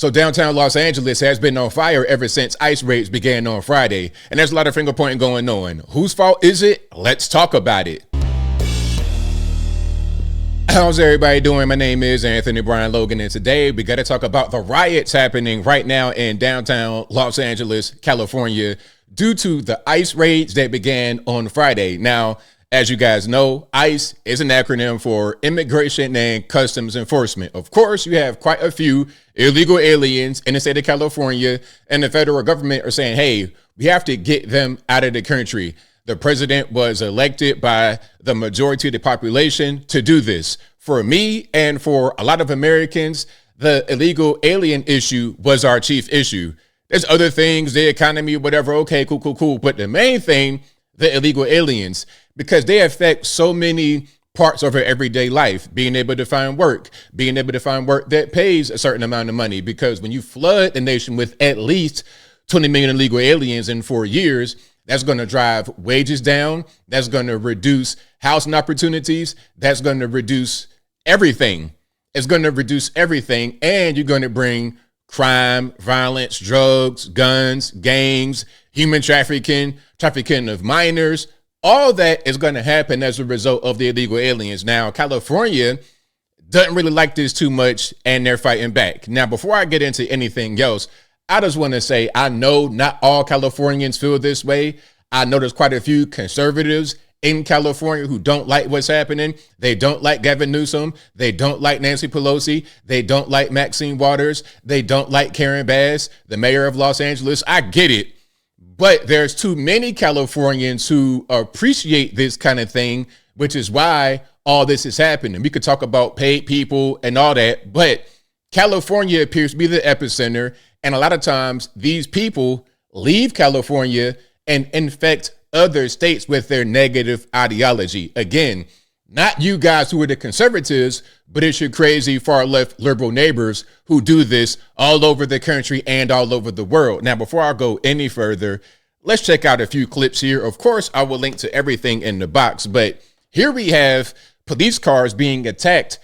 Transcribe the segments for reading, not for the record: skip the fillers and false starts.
So downtown Los Angeles has been on fire ever since ICE raids began on Friday. And there's a lot of finger pointing going on. Whose fault is it? Let's talk about it. How's everybody doing? My name is Anthony Brian Logan, and today we got to talk about the riots happening right now in downtown Los Angeles, California, due to the ICE raids that began on Friday. Now, as you guys know, ICE is an acronym for Immigration and Customs Enforcement. Of course, you have quite a few illegal aliens in the state of California, and the federal government are saying, hey, we have to get them out of the country. The president was elected by the majority of the population to do this. For me and for a lot of Americans, the illegal alien issue was our chief issue. There's other things, the economy, whatever. Okay, cool. But the main thing, the illegal aliens, because they affect so many parts of our everyday life, being able to find work that pays a certain amount of money. Because when you flood the nation with at least 20 million illegal aliens in 4 years, that's going to drive wages down. That's going to reduce housing opportunities. That's going to reduce everything. It's going to reduce everything. And you're going to bring crime, violence, drugs, guns, gangs, human trafficking of minors. All that is going to happen as a result of the illegal aliens. Now, California doesn't really like this too much, and they're fighting back. Now, before I get into anything else, I just want to say, I know not all Californians feel this way. I know there's quite a few conservatives in California who don't like what's happening. They don't like Gavin Newsom. They don't like Nancy Pelosi. They don't like Maxine Waters. They don't like Karen Bass, the mayor of Los Angeles. I get it. But there's too many Californians who appreciate this kind of thing, which is why all this is happening. We could talk about paid people and all that, but California appears to be the epicenter. And a lot of times these people leave California and infect other states with their negative ideology. Again, not you guys who are the conservatives, but it's your crazy far left liberal neighbors who do this all over the country and all over the world. Now, before I go any further, let's check out a few clips here. Of course, I will link to everything in the box, but here we have police cars being attacked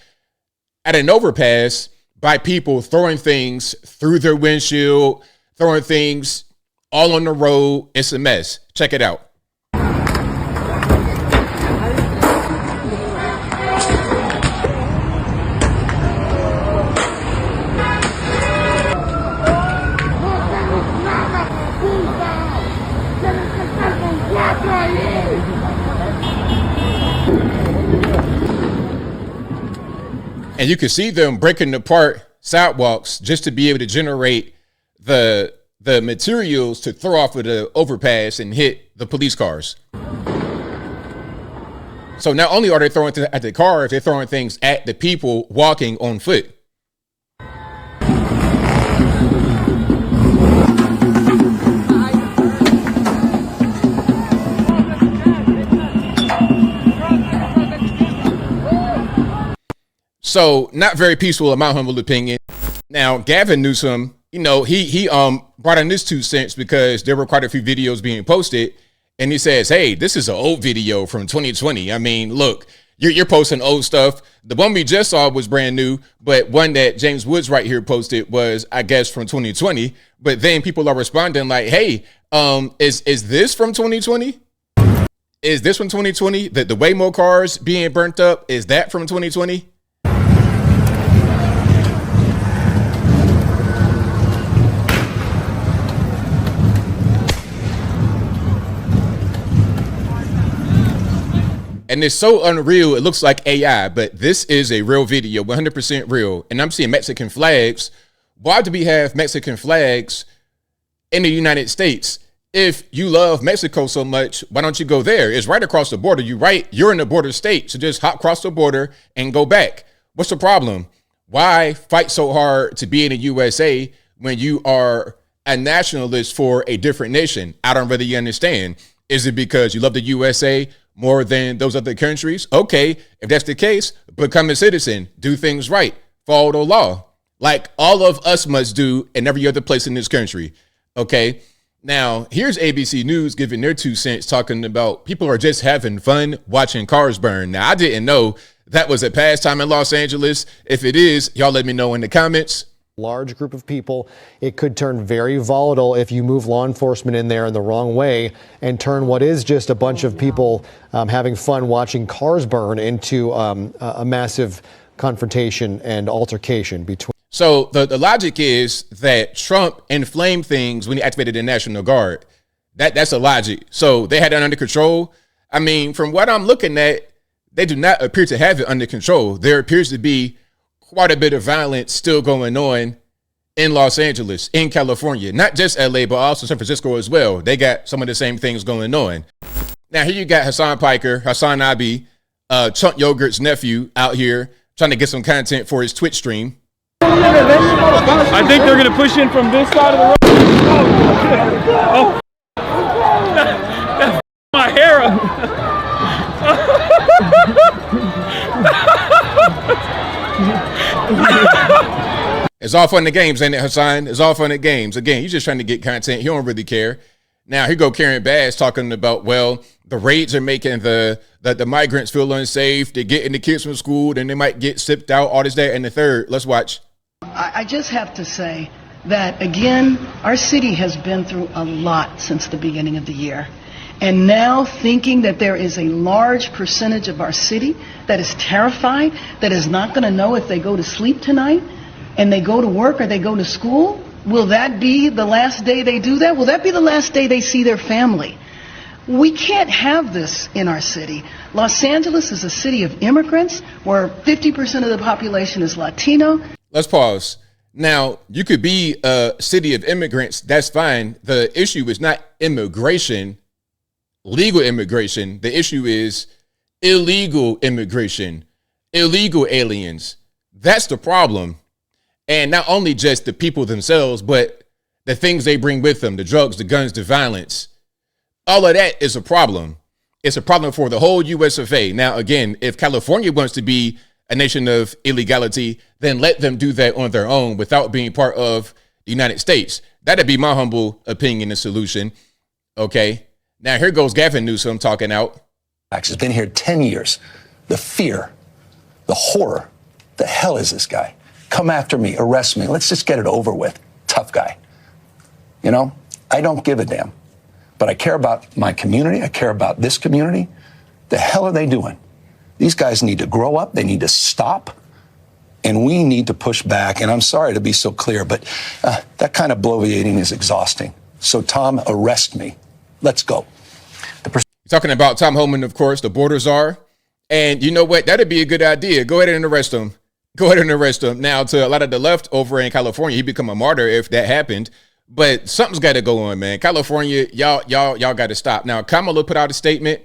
at an overpass by people throwing things through their windshield, throwing things all on the road. It's a mess. Check it out. And you can see them breaking apart sidewalks just to be able to generate the materials to throw off of the overpass and hit the police cars. So not only are they throwing at the cars, they're throwing things at the people walking on foot. So not very peaceful in my humble opinion. Now, Gavin Newsom, you know, he brought in this 2 cents because there were quite a few videos being posted, and he says, hey, this is an old video from 2020. I mean, look, you're posting old stuff. The one we just saw was brand new, but one that James Woods right here posted was, I guess, from 2020. But then people are responding like, hey, is this from 2020? Is this from 2020? The Waymo cars being burnt up, is that from 2020? And it's so unreal, it looks like AI, but this is a real video, 100% real. And I'm seeing Mexican flags. Why do we have Mexican flags in the United States? If you love Mexico so much, why don't you go there? It's right across the border. You're in a border state, so just hop across the border and go back. What's the problem? Why fight so hard to be in the USA when you are a nationalist for a different nation? I don't really understand. Is it because you love the USA more than those other countries? Okay, if that's the case, become a citizen, do things right, follow the law, like all of us must do in every other place in this country. Okay, now here's ABC News giving their 2 cents, talking about people are just having fun watching cars burn. Now, I didn't know that was a pastime in Los Angeles. If it is, y'all let me know in the comments. large group of people. It could turn very volatile if you move law enforcement in there in the wrong way and turn what is just a bunch of people having fun watching cars burn into a massive confrontation and altercation between. So the logic is that Trump inflamed things when he activated the National Guard. That's a logic. So they had it under control. I mean, from what I'm looking at, they do not appear to have it under control. There appears to be quite a bit of violence still going on in Los Angeles, in California, not just LA, but also San Francisco as well. They got some of the same things going on. Now, here you got Hassan Piker, Hassan Abi, Chunk Yogurt's nephew out here trying to get some content for his Twitch stream. I think they're going to push in from this side of the road. Oh, that my hair up. It's all fun and games, ain't it, Hassan? It's all fun and games. Again, he's just trying to get content. He don't really care. Now, here go Karen Bass talking about, well, the raids are making the migrants feel unsafe. They're getting the kids from school, then they might get sipped out, all this, that, and the third. Let's watch. I just have to say that, again, our city has been through a lot since the beginning of the year. And now thinking that there is a large percentage of our city that is terrified, that is not going to know if they go to sleep tonight and they go to work or they go to school, will that be the last day they do that? Will that be the last day they see their family? We can't have this in our city. Los Angeles is a city of immigrants where 50% of the population is Latino. Let's pause. Now, you could be a city of immigrants. That's fine. The issue is not immigration, legal immigration. The issue is illegal immigration, illegal aliens. That's the problem. And not only just the people themselves, but the things they bring with them, the drugs, the guns, the violence. All of that is a problem. It's a problem for the whole US of A. Now, again, if California wants to be a nation of illegality, then let them do that on their own without being part of the United States. That'd be my humble opinion and solution. Okay. Now, here goes Gavin Newsom talking out. Has been here 10 years. The fear, the horror. The hell is this guy? Come after me, arrest me. Let's just get it over with. Tough guy. You know, I don't give a damn. But I care about my community. I care about this community. The hell are they doing? These guys need to grow up. They need to stop. And we need to push back. And I'm sorry to be so clear, but that kind of bloviating is exhausting. So, Tom, arrest me. Let's go. Talking about Tom Homan, of course, the border czar. And you know what? That'd be a good idea. Go ahead and arrest him. Go ahead and arrest him. Now, to a lot of the left over in California, he'd become a martyr if that happened. But something's got to go on, man. California, y'all got to stop. Now, Kamala put out a statement.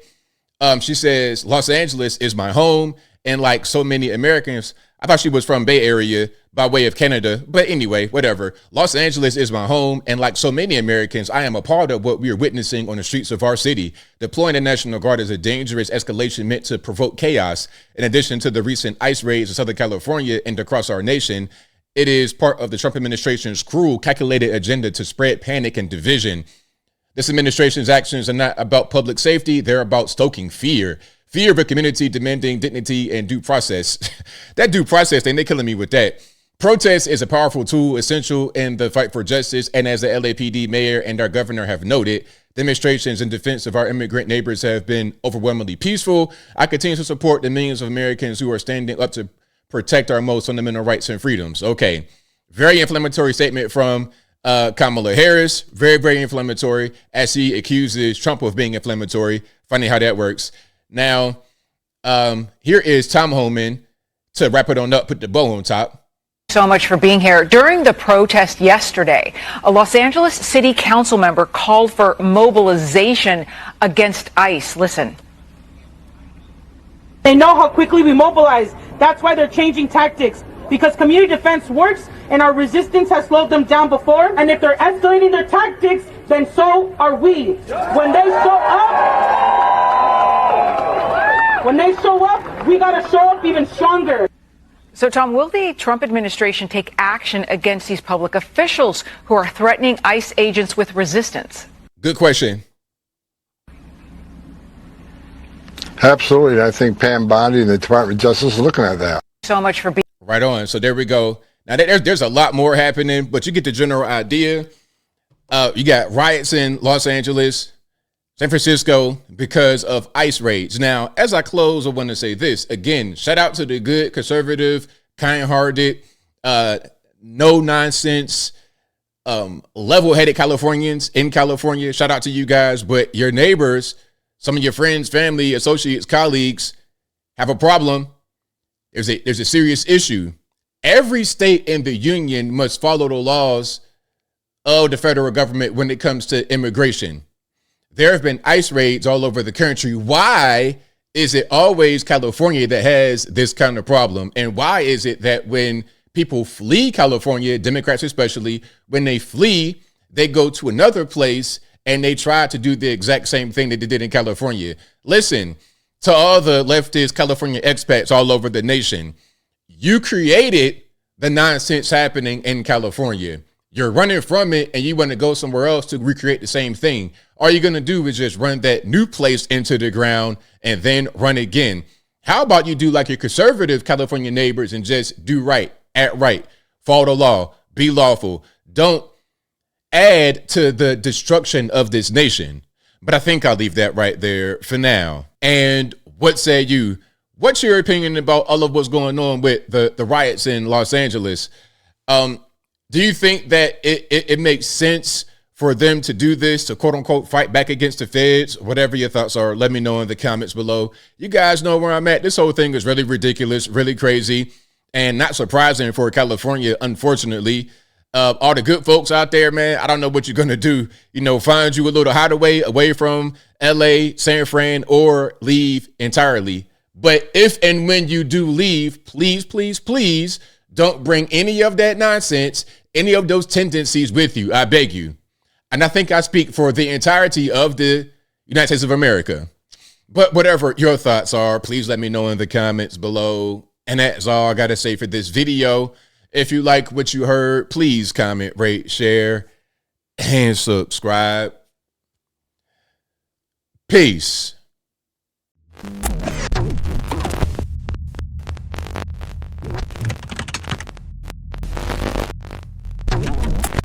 She says, Los Angeles is my home. And like so many Americans, I thought she was from Bay Area by way of Canada. But anyway, whatever. Los Angeles is my home. And like so many Americans, I am a part of what we are witnessing on the streets of our city. Deploying the National Guard is a dangerous escalation meant to provoke chaos. In addition to the recent ICE raids in Southern California and across our nation, it is part of the Trump administration's cruel, calculated agenda to spread panic and division. This administration's actions are not about public safety. They're about stoking fear. Fear of a community demanding dignity and due process. That due process thing, they're killing me with that. Protest is a powerful tool essential in the fight for justice. And as the LAPD mayor and our governor have noted, demonstrations in defense of our immigrant neighbors have been overwhelmingly peaceful. I continue to support the millions of Americans who are standing up to protect our most fundamental rights and freedoms. Okay. Very inflammatory statement from Kamala Harris. Very, very inflammatory as he accuses Trump of being inflammatory. Funny how that works. Now, here is Tom Homan to wrap it on up, put the bow on top. So much for being here. During the protest yesterday, a Los Angeles City Council member called for mobilization against ICE. Listen. They know how quickly we mobilize. That's why they're changing tactics. Because community defense works and our resistance has slowed them down before. And if they're escalating their tactics, then so are we. When they show up, we gotta show up even stronger. So, Tom, will the Trump administration take action against these public officials who are threatening ICE agents with resistance? Good question. Absolutely. I think Pam Bondi and the Department of Justice is looking at that. So much for being right on. So there we go. Now, there's a lot more happening, but you get the general idea. You got riots in Los Angeles, San Francisco, because of ICE raids. Now, as I close, I want to say this. Again, shout out to the good, conservative, kind-hearted, no-nonsense, level-headed Californians in California. Shout out to you guys. But your neighbors, some of your friends, family, associates, colleagues have a problem. There's a serious issue. Every state in the union must follow the laws of the federal government when it comes to immigration. There have been ICE raids all over the country. Why is it always California that has this kind of problem? And why is it that when people flee California, Democrats especially, when they flee, they go to another place and they try to do the exact same thing that they did in California? Listen, to all the leftist California expats all over the nation, you created the nonsense happening in California. You're running from it and you want to go somewhere else to recreate the same thing. All you're going to do is just run that new place into the ground and then run again. How about you do like your conservative California neighbors and just do right, act right, follow the law, be lawful. Don't add to the destruction of this nation. But I think I'll leave that right there for now. And what say you? What's your opinion about all of what's going on with the riots in Los Angeles? Do you think that it makes sense for them to do this, to quote unquote fight back against the feds? Whatever your thoughts are, let me know in the comments below. You guys know where I'm at. This whole thing is really ridiculous, really crazy, and not surprising for California, unfortunately. All the good folks out there, man, I don't know what you're going to do. You know, find you a little hideaway away from LA, San Fran, or leave entirely. But if and when you do leave, please, please, please don't bring any of that nonsense, any of those tendencies with you. I beg you. And I think I speak for the entirety of the United States of America. But whatever your thoughts are, please let me know in the comments below. And that's all I got to say for this video. If you like what you heard, please comment, rate, share, and subscribe. Peace.